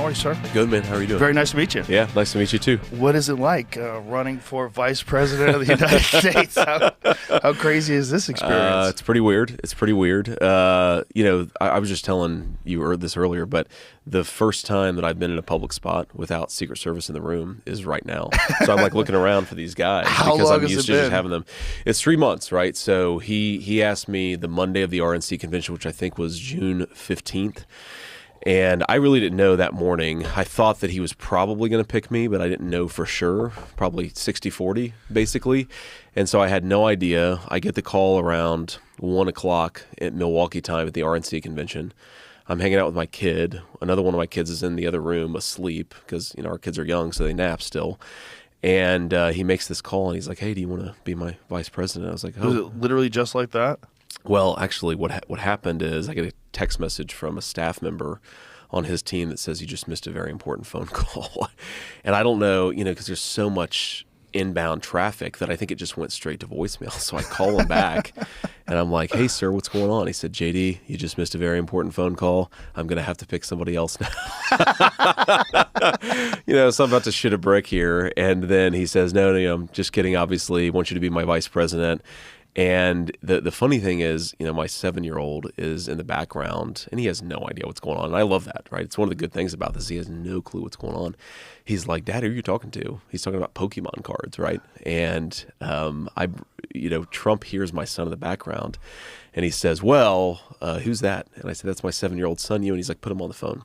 How are you, sir? Good, man. How are you doing? Very nice to meet you. Yeah, nice to meet you, too. What is it like running for Vice President of the United States? How crazy is this experience? It's pretty weird. I was just telling you this earlier, but the first time that I've been in a public spot without Secret Service in the room is right now. So I'm like looking around for these guys because I'm used to just having them. It's 3 months, right? So he asked me the Monday of the RNC convention, which I think was June 15th. And I really didn't know that morning. I thought that he was probably going to pick me, but I didn't know for sure. Probably 60-40, basically. And so I had no idea. I get the call around 1 o'clock at Milwaukee time at the RNC convention. I'm hanging out with my kid. Another one of my kids is in the other room asleep because our kids are young, so they nap still. And he makes this call, and he's like, "Hey, do you want to be my vice president?" I was like, "Oh." Was it literally just like that? Well, actually, what happened is I get a text message from a staff member on his team that says, "You just missed a very important phone call." And I don't know, because there's so much inbound traffic that I think it just went straight to voicemail. So I call him back, and I'm like, "Hey, sir, what's going on?" He said, "JD, you just missed a very important phone call. I'm going to have to pick somebody else now." So I'm about to shit a brick here. And then he says, no, I'm just kidding. Obviously, I want you to be my vice president. And the funny thing is, my 7-year-old is in the background, and he has no idea what's going on. And I love that, right? It's one of the good things about this. He has no clue what's going on. He's like, "Dad, who are you talking to?" He's talking about Pokemon cards, right? And Trump hears my son in the background, and he says, "Well, who's that?" And I said, "That's my 7-year-old son, you." And he's like, "Put him on the phone."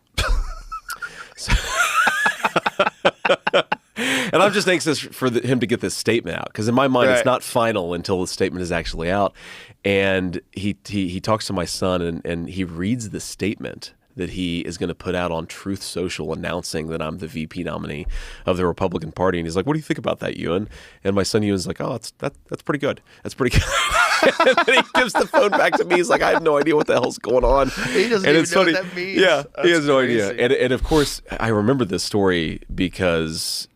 And I'm just anxious for him to get this statement out because in my mind, It's not final until the statement is actually out. And he talks to my son and he reads the statement that he is going to put out on Truth Social announcing that I'm the VP nominee of the Republican Party. And he's like, "What do you think about that, Ewan?" And my son Ewan's like, "Oh, that's pretty good. That's pretty good." And then he gives the phone back to me. He's like, "I have no idea what the hell's going on." He doesn't even know what that means. Yeah, he has no crazy. idea. And of course, I remember this story because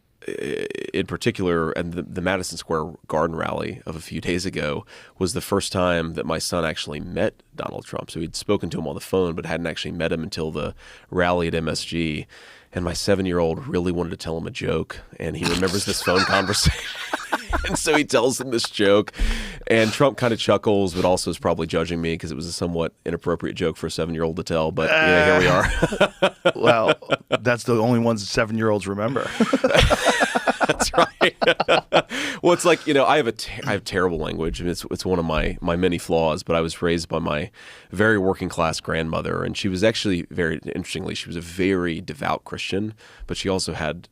in particular, and the Madison Square Garden rally of a few days ago was the first time that my son actually met Donald Trump. So he'd spoken to him on the phone, but hadn't actually met him until the rally at MSG. And my 7-year-old really wanted to tell him a joke, and he remembers this phone conversation. And so he tells him this joke, and Trump kind of chuckles, but also is probably judging me because it was a somewhat inappropriate joke for a 7-year-old to tell. But here we are. Well, that's the only ones 7-year-olds remember. That's right. Well, it's like, I have terrible language. I mean, it's one of my many flaws, but I was raised by my very working class grandmother, and she was actually she was a very devout Christian, but she also had,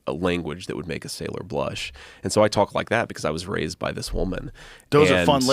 a language that would make a sailor blush. And so I talk like that because I was raised by this woman. Those are fun